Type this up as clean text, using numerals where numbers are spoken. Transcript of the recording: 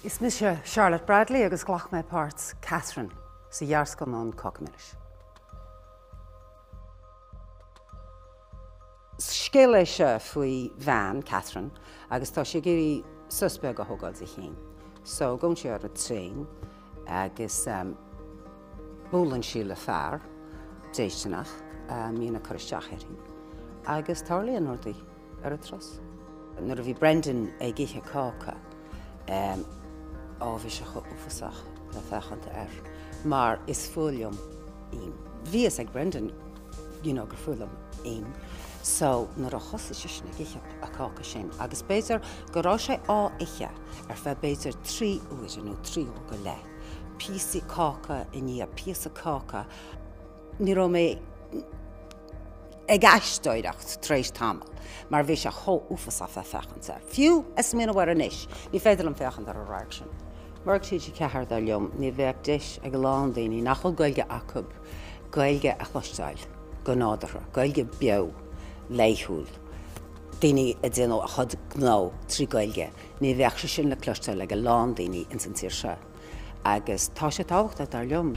Is mis Charlotte Bradley agus ghlach mé parts Catherine sa dhearscoil an Cochmilis. Scéile se faoi bhean Catherine agus tá sé géirí suspe go thugáil sa chéin. So gom sé ar a tréin agus búlann sí le fearr déistenach mína chuisteach éirí. Agus tarlaíon ordaí ar a tros. Nuair a bhí Brendan ag githe cácha bhí sé chu ufasach le fechanta mar is fuailm im. Bhí ag Brendan gur fuailm im. So nuair a chosa sé sna githe a cácha sin. Agus béidir go rá sé á ithe ar bheith béidir 3 uair nó 3 go le. Píosaí cácha iní a píosa cácha ní raibh mé ag aisteoireacht tréis tamil, mar bhí sé cho ufas a fechanta. Fiú is mína bhar anis, ní féidir an fechanta ar a ráig sin. Marg siad sé cethir dá leom, ní bheith deis ag lán daoine nachfuil gailge acub, gailge a chluisteáil, go nádara, gailge beo, leiithúil. Daoine a déanú a chud gná trí gailge, ní bheith sé sin le cluisteáil ag lán daoine in san tíir se. Agus tá sé tábhachtta dar leom.